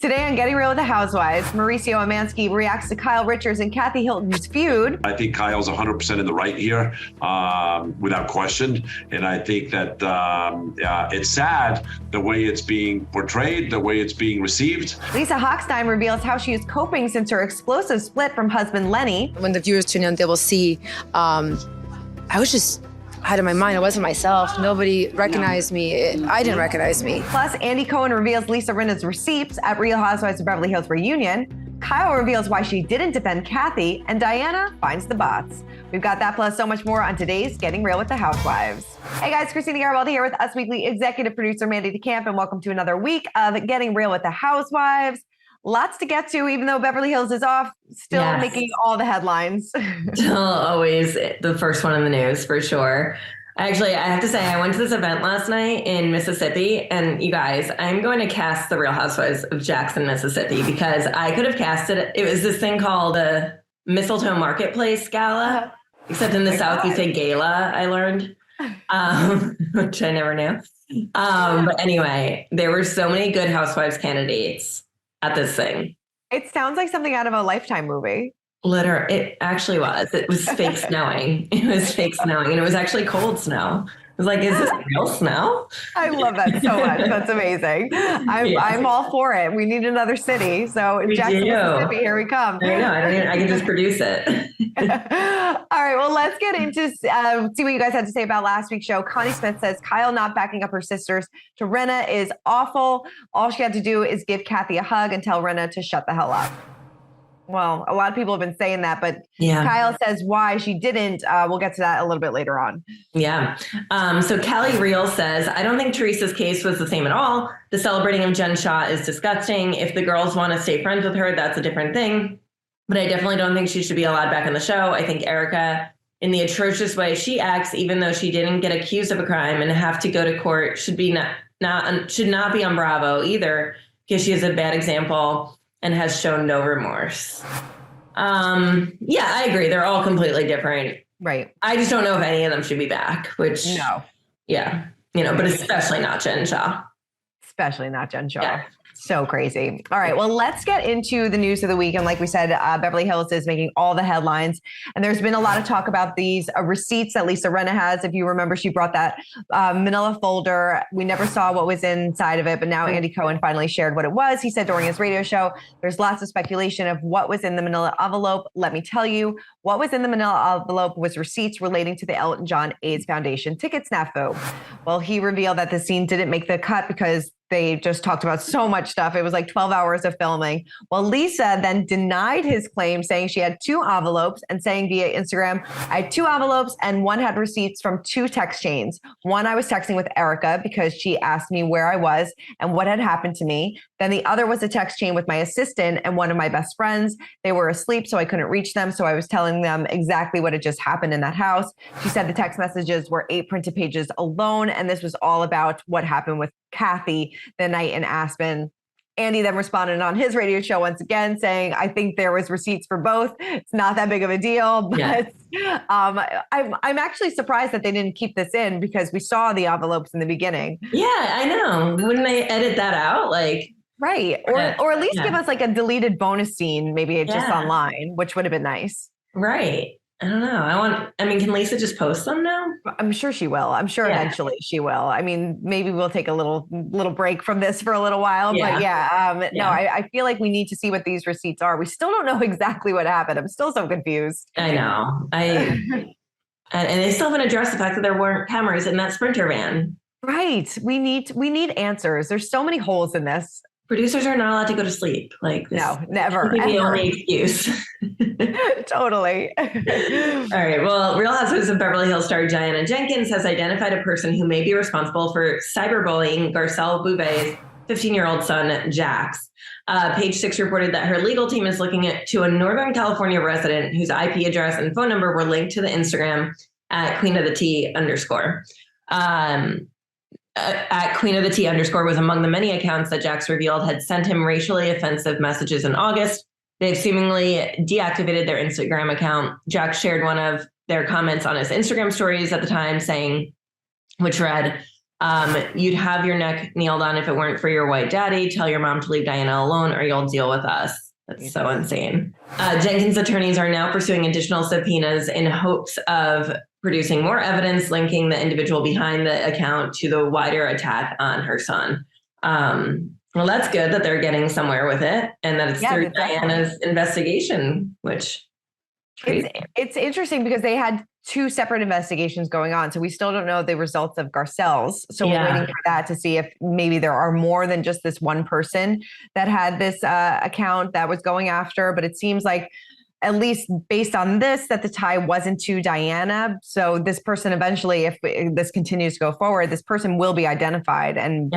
Today on Getting Real with the Housewives, Mauricio Amansky reacts to Kyle Richards and Kathy Hilton's feud. I think Kyle's 100% in the right here, without question. And I think that it's sad the way it's being portrayed, the way it's being received. Lisa Hochstein reveals how she is coping since her explosive split from husband Lenny. When the viewers tune in, they will see I was just out of my mind. I wasn't myself. Nobody recognized me. I didn't recognize me. Plus, Andy Cohen reveals Lisa Rinna's receipts at Real Housewives of Beverly Hills reunion. Kyle reveals why she didn't defend Kathy, and Diana finds the bots. We've got that plus so much more on today's Getting Real with the Housewives. Hey guys, Christina GRWTH here with Us Weekly executive producer Mandy DeCamp, and welcome to another week of Getting Real with the Housewives. Lots to get to, even though Beverly Hills is off, still making all the headlines. Still always the first one in the news, for sure. Actually, I have to say, I went to this event last night in Mississippi, and you guys, I'm going to cast the Real Housewives of Jackson, Mississippi, because I could have casted it. It was this thing called the Mistletoe Marketplace Gala, except in the South you say gala, I learned, which I never knew. But anyway, there were so many good Housewives candidates at this thing. It sounds like something out of a Lifetime movie. It actually was. It was fake snowing. It was fake snowing. And it was actually cold snow. I was like, is this real snow? I love that so much. That's amazing. I'm all for it. We need another city. So Jackson, Mississippi, here we come. I know. I can just produce it. All right. Well, let's get into see what you guys had to say about last week's show. Connie Smith says Kyle not backing up her sisters to Rinna is awful. All she had to do is give Kathy a hug and tell Rinna to shut the hell up. Well, a lot of people have been saying that, but Kyle says why she didn't. We'll get to that a little bit later on. Yeah. So Callie Real says, I don't think Teresa's case was the same at all. The celebrating of Jen Shah is disgusting. If the girls want to stay friends with her, that's a different thing. But I definitely don't think she should be allowed back on the show. I think Erica, in the atrocious way she acts, even though she didn't get accused of a crime and have to go to court, should not be on Bravo either, because she is a bad example and has shown no remorse. I agree. They're all completely different. Right. I just don't know if any of them should be back, which, but especially not Jen Shah. Especially not Jen Shah. Yeah. So crazy. All right. Well, let's get into the news of the week. And like we said, Beverly Hills is making all the headlines. And there's been a lot of talk about these receipts that Lisa Rinna has. If you remember, she brought that manila folder. We never saw what was inside of it, but now Andy Cohen finally shared what it was. He said during his radio show, there's lots of speculation of what was in the manila envelope. Let me tell you, what was in the manila envelope was receipts relating to the Elton John AIDS Foundation ticket snafu. Well, he revealed that the scene didn't make the cut because they just talked about so much stuff. It was like 12 hours of filming. Well, Lisa then denied his claim, saying she had 2 envelopes and saying via Instagram, I had 2 envelopes and one had receipts from 2 text chains. One I was texting with Erica because she asked me where I was and what had happened to me. Then the other was a text chain with my assistant and one of my best friends. They were asleep, so I couldn't reach them. So I was telling them exactly what had just happened in that house. She said the text messages were 8 printed pages alone. And this was all about what happened with Kathy the night in Aspen. Andy then responded on his radio show once again, saying, I think there was receipts for both. It's not that big of a deal, but I'm actually surprised that they didn't keep this in because we saw the envelopes in the beginning. Yeah, I know. Wouldn't they edit that out? Right. Or at least give us like a deleted bonus scene, maybe just online, which would have been nice. Right. I don't know. Can Lisa just post them now? I'm sure she will. I'm sure eventually she will. I mean, maybe we'll take a little break from this for a little while, but I feel like we need to see what these receipts are. We still don't know exactly what happened. I'm still so confused. I know. And they still haven't addressed the fact that there weren't cameras in that Sprinter van. Right. We need answers. There's so many holes in this. Producers are not allowed to go to sleep. No, never. The only excuse. Totally. All right. Well, Real Housewives of Beverly Hills star Diana Jenkins has identified a person who may be responsible for cyberbullying Garcelle Beauvais' 15-year-old son, Jax. Page 6 reported that her legal team is looking to a Northern California resident whose IP address and phone number were linked to the Instagram at Queen of the Tea _. At Queen of the Tea _ was among the many accounts that Jax revealed had sent him racially offensive messages in August. They've seemingly deactivated their Instagram account. Jax shared one of their comments on his Instagram stories at the time, which read, You'd have your neck kneeled on if it weren't for your white daddy. Tell your mom to leave Diana alone or you'll deal with us. That's so insane. Jenkins' attorneys are now pursuing additional subpoenas in hopes of producing more evidence linking the individual behind the account to the wider attack on her son. Well, that's good that they're getting somewhere with it and that it's through Diana's investigation, which it's interesting because they had two separate investigations going on. So we still don't know the results of Garcelle's. So we're waiting for that to see if maybe there are more than just this one person that had this account that was going after. But it seems like, at least based on this, that the tie wasn't to Diana. So this person eventually, if this continues to go forward, this person will be identified and,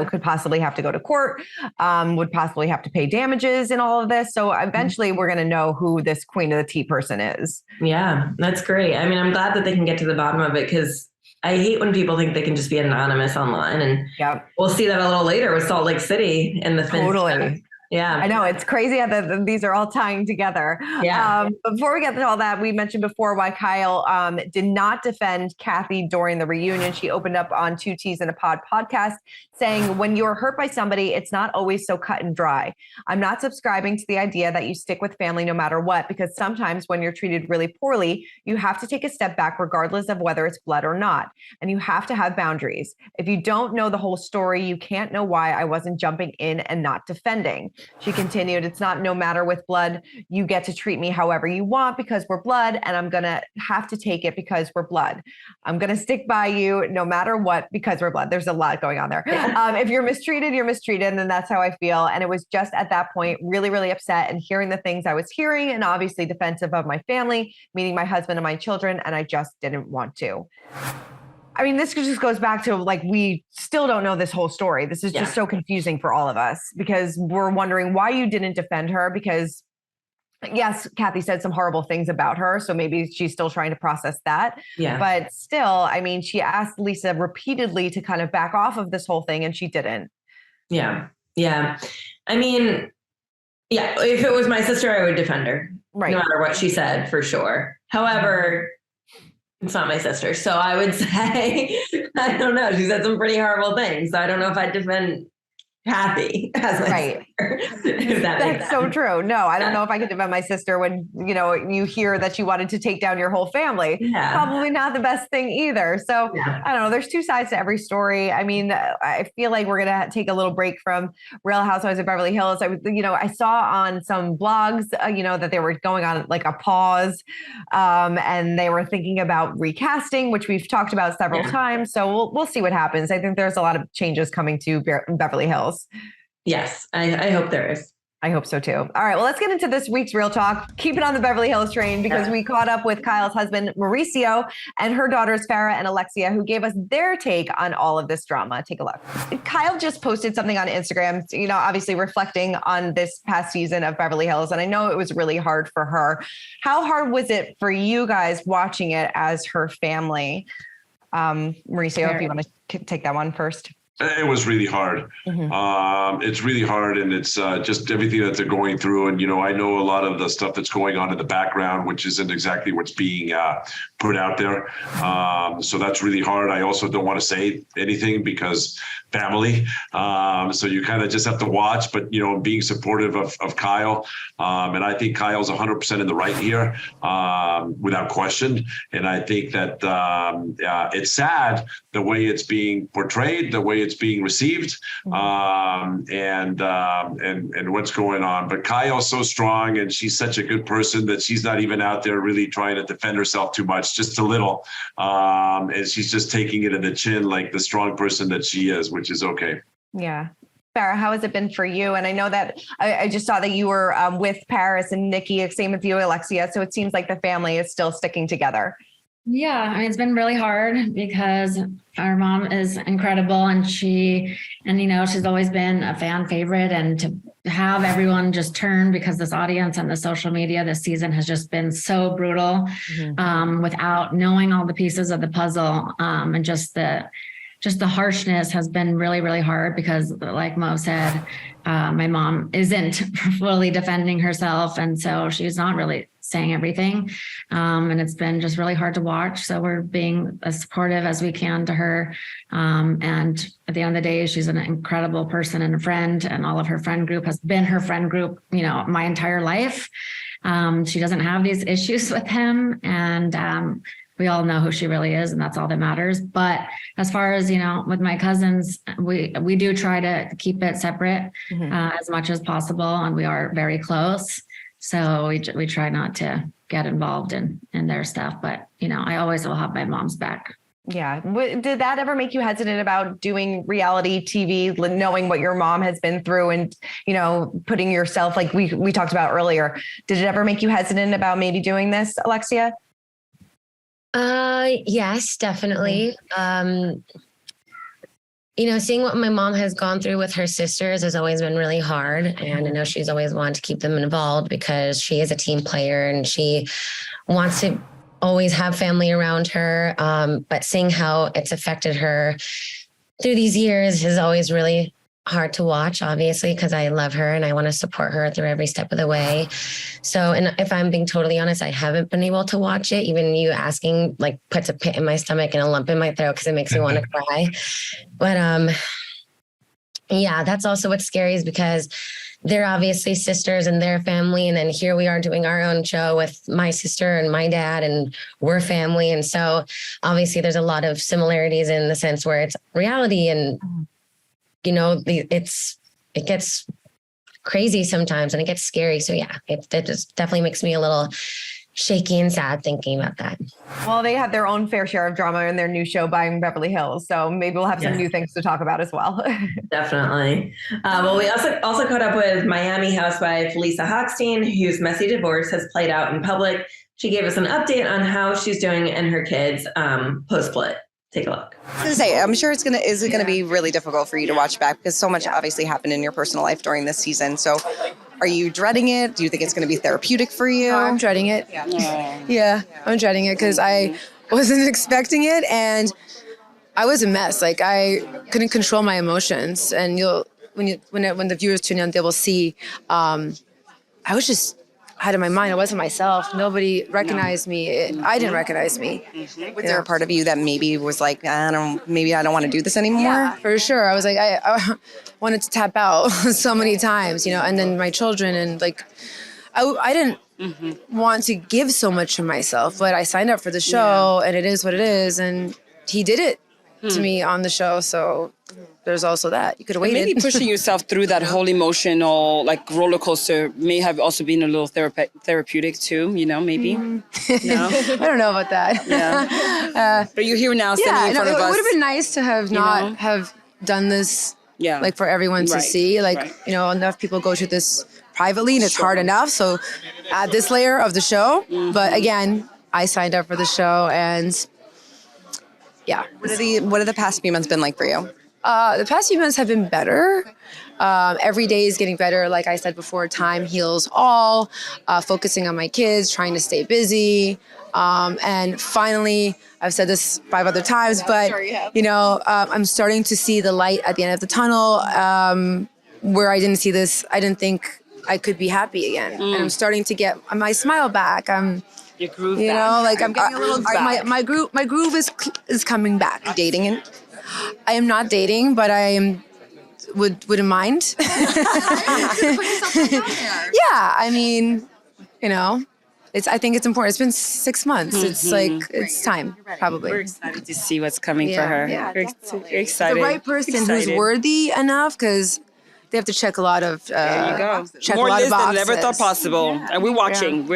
could possibly have to go to court, would possibly have to pay damages in all of this. So eventually we're going to know who this Queen of the Tea person is. Yeah, that's great. I mean, I'm glad that they can get to the bottom of it because I hate when people think they can just be anonymous online. And we'll see that a little later with Salt Lake City and the Totally. Yeah, I know. It's crazy how these are all tying together. Yeah. Before we get to all that, we mentioned before why Kyle did not defend Kathy during the reunion. She opened up on Two T's in a Pod podcast saying, when you're hurt by somebody, it's not always so cut and dry. I'm not subscribing to the idea that you stick with family no matter what, because sometimes when you're treated really poorly, you have to take a step back regardless of whether it's blood or not. And you have to have boundaries. If you don't know the whole story, you can't know why I wasn't jumping in and not defending. She continued, it's not no matter with blood. You get to treat me however you want because we're blood, and I'm going to have to take it because we're blood. I'm going to stick by you no matter what because we're blood. There's a lot going on there. If you're mistreated, you're mistreated, and then that's how I feel. And it was just at that point really, really upset and hearing the things I was hearing and obviously defensive of my family, meaning my husband and my children, and I just didn't want to. I mean, this just goes back to like, we still don't know this whole story. This is just so confusing for all of us because we're wondering why you didn't defend her because yes, Kathy said some horrible things about her. So maybe she's still trying to process that. Yeah. But still, I mean, she asked Lisa repeatedly to kind of back off of this whole thing and she didn't. Yeah. Yeah. I mean, if it was my sister, I would defend her. Right. No matter what she said, for sure. However, it's not my sister. So I would say, I don't know. She said some pretty horrible things. So I don't know if I'd defend Kathy as my sister. That's so true. No, I don't know if I could defend my sister when, you hear that she wanted to take down your whole family. Yeah. Probably not the best thing either. So I don't know. There's two sides to every story. I mean, I feel like we're going to take a little break from Real Housewives of Beverly Hills. I saw on some blogs, that they were going on like a pause and they were thinking about recasting, which we've talked about several times. So we'll see what happens. I think there's a lot of changes coming to Beverly Hills. Yes, I hope there is. I hope so too. All right, well, let's get into this week's Real Talk. Keep it on the Beverly Hills train because we caught up with Kyle's husband, Mauricio, and her daughters, Farrah and Alexia, who gave us their take on all of this drama. Take a look. Kyle just posted something on Instagram, obviously reflecting on this past season of Beverly Hills. And I know it was really hard for her. How hard was it for you guys watching it as her family? Mauricio, if you want to take that one first. It was really hard. Mm-hmm. It's really hard. And it's just everything that they're going through. And, I know a lot of the stuff that's going on in the background, which isn't exactly what's being put out there. So that's really hard. I also don't want to say anything because family. So you kind of just have to watch, but, being supportive of Kyle. And I think Kyle's 100% in the right here without question. And I think that it's sad the way it's being portrayed, the way it's being received, and what's going on. But Kyle's so strong and she's such a good person that she's not even out there really trying to defend herself too much, just a little. And she's just taking it in the chin like the strong person that she is, which is okay. Yeah. Farrah, how has it been for you? And I know that I just saw that you were with Paris and Nikki, same with you, Alexia. So it seems like the family is still sticking together. Yeah, I mean, it's been really hard because our mom is incredible and she's always been a fan favorite, and to have everyone just turn because this audience and the social media this season has just been so brutal, without knowing all the pieces of the puzzle, and just the just the harshness has been really, really hard because, like Mo said, my mom isn't fully defending herself. And so she's not really saying everything. And it's been just really hard to watch. So we're being as supportive as we can to her. And at the end of the day, she's an incredible person and a friend, and all of her friend group has been her friend group, you know, my entire life. She doesn't have these issues with him, and we all know who she really is, and that's all that matters. But as far as, you know, with my cousins, we do try to keep it separate as much as possible, and we are very close. So we try not to get involved in their stuff. But, you know, I always will have my mom's back. Yeah. Did that ever make you hesitant about doing reality TV, knowing what your mom has been through and, you know, putting yourself, like we talked about earlier, did it ever make you hesitant about maybe doing this, Alexia? Yes, definitely. You know, seeing what my mom has gone through with her sisters has always been really hard. And I know she's always wanted to keep them involved because she is a team player and she wants to always have family around her. But seeing how it's affected her through these years is always really hard to watch, obviously, because I love her and I want to support her through every step of the way. So, and if I'm being totally honest, I haven't been able to watch it. Even you asking, like, puts a pit in my stomach and a lump in my throat because it makes me want to cry. But yeah, that's also what's scary, is because they're obviously sisters and their family. And then here we are doing our own show with my sister and my dad, and we're family. And so obviously there's a lot of similarities in the sense where it's reality, and, you know, it gets crazy sometimes and it gets scary. So yeah, it just definitely makes me a little shaky and sad thinking about that. Well, they have their own fair share of drama in their new show, Buying Beverly Hills. So maybe we'll have some new things to talk about as well. Definitely. Well, we also caught up with Miami housewife Lisa Hochstein, whose messy divorce has played out in public. She gave us an update on how she's doing and her kids post-split. Take a look. I was gonna say, I'm sure is it gonna be really difficult for you to watch back because so much obviously happened in your personal life during this season. So are you dreading it? Do you think it's gonna be therapeutic for you? No, I'm dreading it. Yeah, I'm dreading it because I wasn't expecting it, and I was a mess. Like, I couldn't control my emotions, and when the viewers tune in, they will see. I was just out of my mind. I wasn't myself. Nobody recognized me. I didn't recognize me. Was there a part of you that maybe was like, I don't want to do this anymore? Yeah, for sure. I was like, I wanted to tap out so many times, you know, and then my children, and like, I didn't want to give so much of myself, but I signed up for the show and it is what it is. And he did it to me on the show. So there's also that. You could have waited. Maybe pushing yourself through that whole emotional, like, roller coaster may have also been a little therapeutic too, you know, maybe. No? I don't know about that. Yeah. But you're here now, standing in front of us. It would have been nice to have not have done this, like, for everyone to see. Like, you know, enough people go through this privately, and it's hard enough. So add this layer of the show. But again, I signed up for the show, and yeah. What have the past few months been like for you? The past few months have been better. Every day is getting better. Like I said before, time heals all. Focusing on my kids, trying to stay busy. And finally, I've said this 5 other times, but, you know, I'm starting to see the light at the end of the tunnel, where I didn't see this. I didn't think I could be happy again. And I'm starting to get my smile back. Your groove you back. know, like I'm getting a little back. my groove is coming back. Dating it? I am not dating, but I wouldn't mind. Yeah, I mean, you know, I think it's important. It's been 6 months. It's like, it's time, probably. We're excited to see what's coming for her. Yeah. We're excited. The right person who's worthy enough, because they have to check a lot of there you go. Check More a lot of lists than boxes. never thought possible. And we're watching.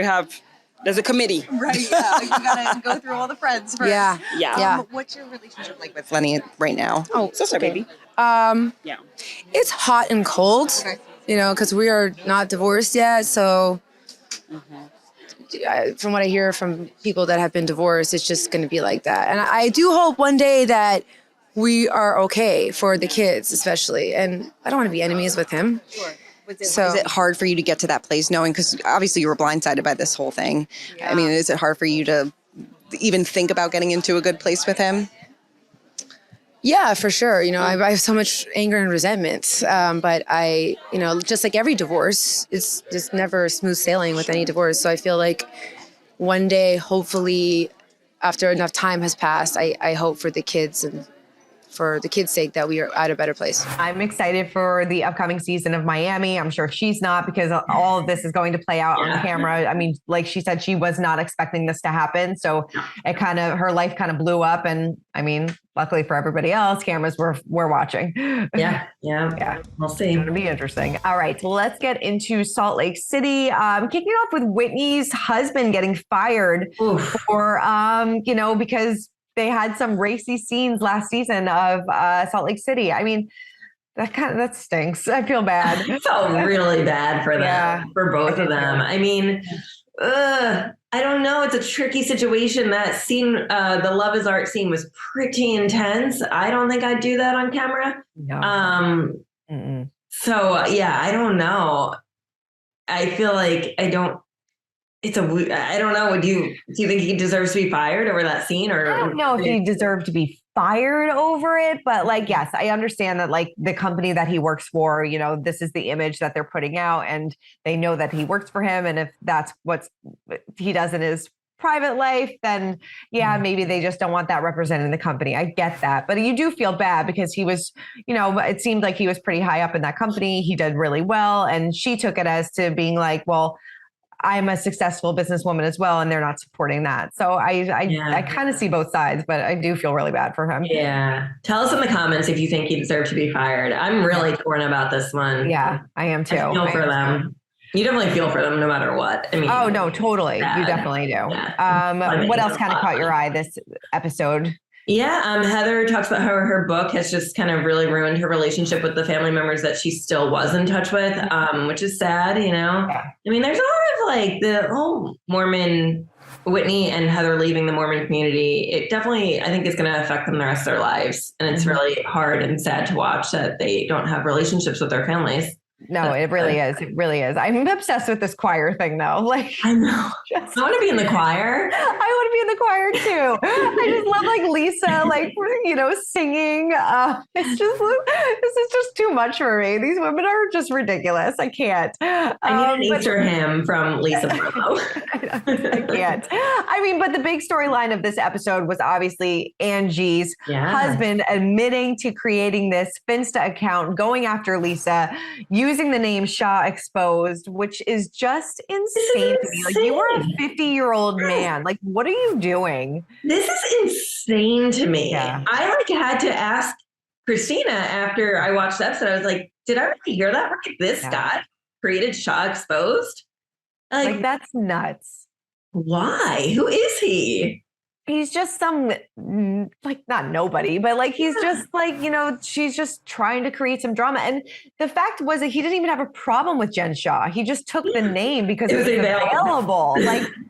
There's a committee. Right, yeah. You gotta go through all the friends first. Yeah. What's your relationship like with Lenny right now? Oh, so sorry, baby. Yeah. It's hot and cold, you know, because we are not divorced yet. So from what I hear from people that have been divorced, it's just going to be like that. And I do hope one day that we are okay for the kids, especially. And I don't want to be enemies with him. Sure. Is it hard for you to get to that place knowing, because obviously you were blindsided by this whole thing. Yeah. I mean, is it hard for you to even think about getting into a good place with him? Yeah, for sure. I have so much anger and resentment. But I, just like every divorce, it's just never smooth sailing with any divorce. So I feel like one day, hopefully, after enough time has passed, I hope for the kids and for the kids' sake that we are at a better place. I'm excited for the upcoming season of Miami. I'm sure she's not, because all of this is going to play out on camera. I mean, like she said, she was not expecting this to happen. So her life kind of blew up. And I mean, luckily for everybody else, cameras were watching. Yeah. We'll see. It's going to be interesting. All right, so let's get into Salt Lake City. Kicking off with Whitney's husband getting fired for, because they had some racy scenes last season of Salt Lake City. I mean, that stinks. I feel bad. I felt really bad for them, for both of them. I mean, I don't know. It's a tricky situation. That scene, the Love is Art scene, was pretty intense. I don't think I'd do that on camera. No. So yeah, I don't know. I feel like I don't know. Do you think he deserves to be fired over that scene? Or I don't know if he deserved to be fired over it, but yes, I understand that the company that he works for, this is the image that they're putting out, and they know that he works for him. And if that's what he does in his private life, then maybe they just don't want that representing the company. I get that, but you do feel bad because he was, it seemed like he was pretty high up in that company. He did really well. And she took it as to being like, well, I'm a successful businesswoman as well, and they're not supporting that. So I kind of see both sides, but I do feel really bad for him. Yeah. Tell us in the comments if you think he deserved to be fired. I'm really torn about this one. Yeah, I am too. I feel for them. You definitely feel for them no matter what. I mean, oh no, totally. Bad. You definitely do. Yeah. What else kind of caught your eye this episode? Yeah, Heather talks about how her book has just kind of really ruined her relationship with the family members that she still was in touch with, which is sad, Yeah. I mean, there's a lot of the whole Mormon, Whitney and Heather leaving the Mormon community. It definitely, I think, is going to affect them the rest of their lives. And it's really hard and sad to watch that they don't have relationships with their families. No, it really is. It really is. I'm obsessed with this choir thing though. I know. I want to be in the choir. I want to be in the choir too. I just love Lisa, singing. This is just too much for me. These women are just ridiculous. I can't. I need an Easter hymn from Lisa Barlow. I can't. I mean, but the big storyline of this episode was obviously Angie's husband admitting to creating this Finsta account, going after Lisa, using the name Shaw Exposed, which is just insane to me. You are a 50-year-old man. What are you doing? This is insane to me. Yeah. I had to ask Christina after I watched the episode. I was like, did I really hear that right? This guy created Shaw Exposed? That's nuts. Why? Who is he? He's just some, not nobody, but he's just she's just trying to create some drama. And the fact was that he didn't even have a problem with Jen Shaw. He just took the name because it was available.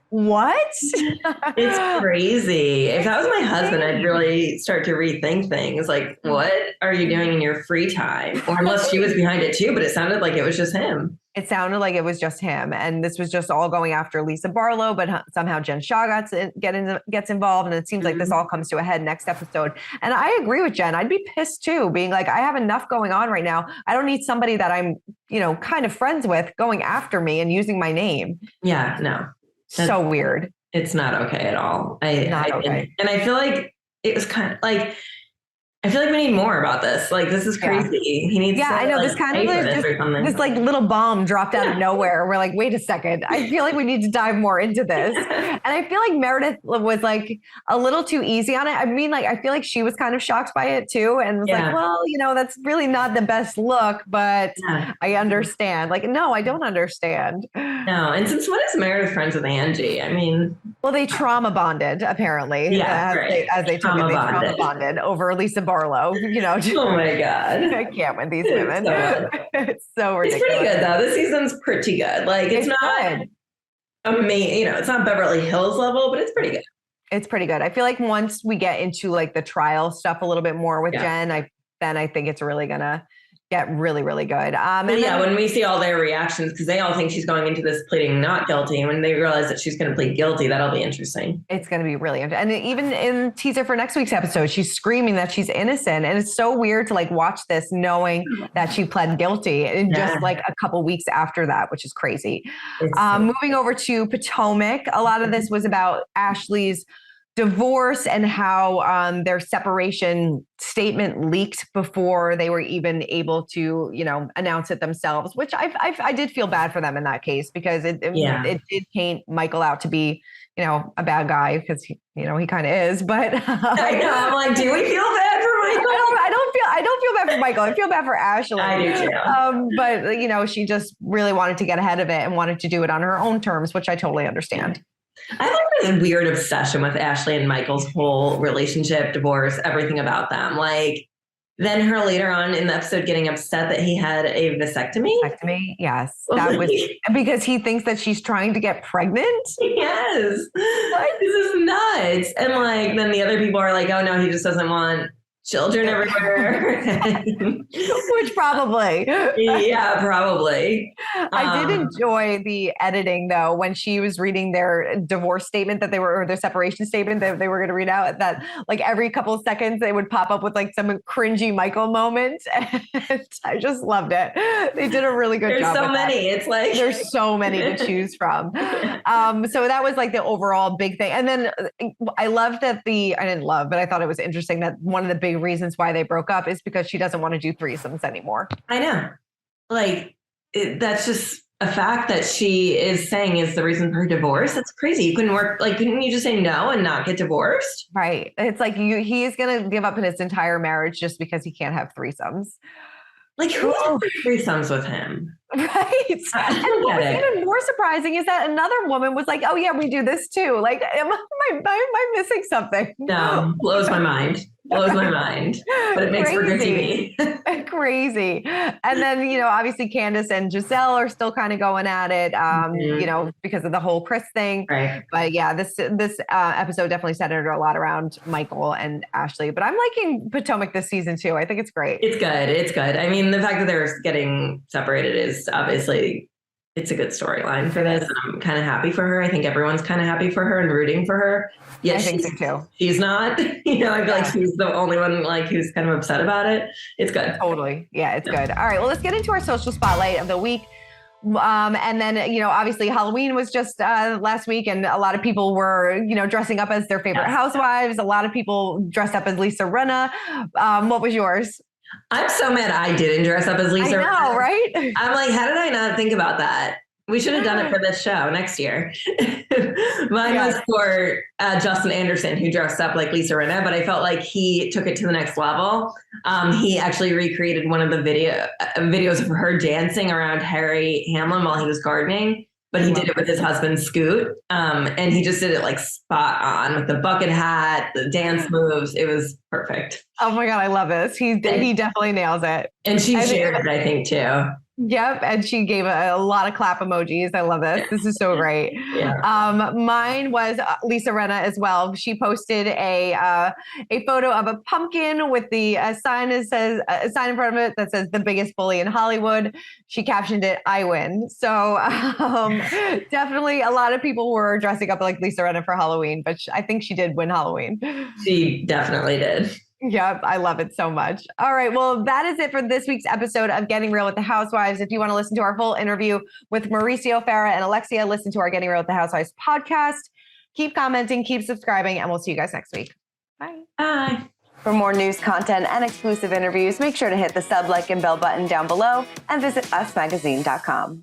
What? It's crazy. If that was my husband, I'd really start to rethink things. What are you doing in your free time? Or unless she was behind it too, but it sounded like it was just him. It sounded like it was just him. And this was just all going after Lisa Barlow, but somehow Jen Shaw gets involved. And it seems like this all comes to a head next episode. And I agree with Jen. I'd be pissed too, being I have enough going on right now. I don't need somebody that I'm, kind of friends with going after me and using my name. Yeah, no. So weird. It's not okay at all. Not okay. And I feel like it was kind of I feel like we need more about this. This is crazy. Yeah. He needs to, I know this kind of this little bomb dropped out of nowhere. We're wait a second. I feel like we need to dive more into this. And I feel like Meredith was a little too easy on it. I mean, I feel like she was kind of shocked by it too. And was well, that's really not the best look, but I understand. No, I don't understand. No. And since when is Meredith friends with Angie? I mean, well, they trauma bonded apparently. Yeah, as they took it, they trauma bonded over Lisa Barlow. Oh my God. I can't with these women. It's so ridiculous. It's pretty good though. This season's pretty good. It's not amazing. It's not Beverly Hills level, but it's pretty good. It's pretty good. I feel like once we get into the trial stuff a little bit more with Jen, I think it's really gonna get really, really good. When we see all their reactions, because they all think she's going into this pleading not guilty, and when they realize that she's going to plead guilty, that'll be interesting. It's going to be really interesting. And even in teaser for next week's episode, she's screaming that she's innocent. And it's so weird to like watch this knowing that she pled guilty and just like a couple weeks after that, which is crazy. Moving over to Potomac, a lot of this was about Ashley's divorce and how their separation statement leaked before they were even able to, announce it themselves, which I did feel bad for them in that case, because it did paint Michael out to be, a bad guy, because he kind of is. But I know, I'm like, do we feel bad for Michael? I don't feel bad for Michael. I feel bad for Ashley. I do too. But she just really wanted to get ahead of it and wanted to do it on her own terms, which I totally understand. I have this weird obsession with Ashley and Michael's whole relationship, divorce, everything about them. Like, then her later on in the episode getting upset that he had a vasectomy. Vasectomy, yes. That was because he thinks that she's trying to get pregnant. Yes. This is nuts. And then the other people are like, oh no, he just doesn't want children everywhere. Which probably. Yeah, probably. I did enjoy the editing though, when she was reading their divorce statement or their separation statement that they were going to read out, that like every couple of seconds they would pop up with like some cringy Michael moment. And I just loved it. They did a really good job. There's so many. That. It's like there's so many to choose from. So that was like the overall big thing. And then I loved that but I thought it was interesting that one of the big reasons why they broke up is because she doesn't want to do threesomes anymore. I know. That's just a fact that she is saying is the reason for her divorce. That's crazy. You couldn't you just say no and not get divorced? Right. It's like he is going to give up his entire marriage just because he can't have threesomes. Like, who has threesomes with him? Right. And what was even more surprising is that another woman was like, oh yeah, we do this too. Like, am I missing something? No, blows my mind. Blows my mind. But it makes for good TV. Crazy. And then, obviously Candace and Giselle are still kind of going at it, because of the whole Chris thing. Right. But yeah, this episode definitely centered a lot around Michael and Ashley. But I'm liking Potomac this season too. I think it's great. It's good. It's good. I mean, the fact that they're getting separated is obviously, it's a good storyline for this. And I'm kind of happy for her. I think everyone's kind of happy for her and rooting for her. Yeah, I think so too. She's not, I feel like she's the only one who's kind of upset about it. It's good. Totally. Yeah, it's good. All right. Well, let's get into our social spotlight of the week. And then, obviously Halloween was just last week, and a lot of people were, dressing up as their favorite housewives. A lot of people dressed up as Lisa Rinna. What was yours? I'm so mad I didn't dress up as Lisa. I know, right? I'm like, how did I not think about that? We should have done it for this show next year. Mine was for Justin Anderson, who dressed up like Lisa Rinna, but I felt like he took it to the next level. He actually recreated one of the videos of her dancing around Harry Hamlin while he was gardening, but he did it with his husband, Scoot. And he just did it like spot on with the bucket hat, the dance moves. It was perfect. Oh my God, I love this. He definitely nails it. And she shared it, I think, too. Yep. And she gave a lot of clap emojis. I love this. This is so great. Yeah. Mine was Lisa Rinna as well. She posted a photo of a pumpkin with the sign in front of it that says the biggest bully in Hollywood. She captioned it, I win. So definitely a lot of people were dressing up like Lisa Rinna for Halloween, but I think she did win Halloween. She definitely did. Yep, I love it so much. All right, well, that is it for this week's episode of Getting Real with the Housewives. If you want to listen to our full interview with Mauricio, Farrah, and Alexia, listen to our Getting Real with the Housewives podcast. Keep commenting, keep subscribing, and we'll see you guys next week. Bye. Bye. For more news, content, and exclusive interviews, make sure to hit the sub, like, and bell button down below and visit usmagazine.com.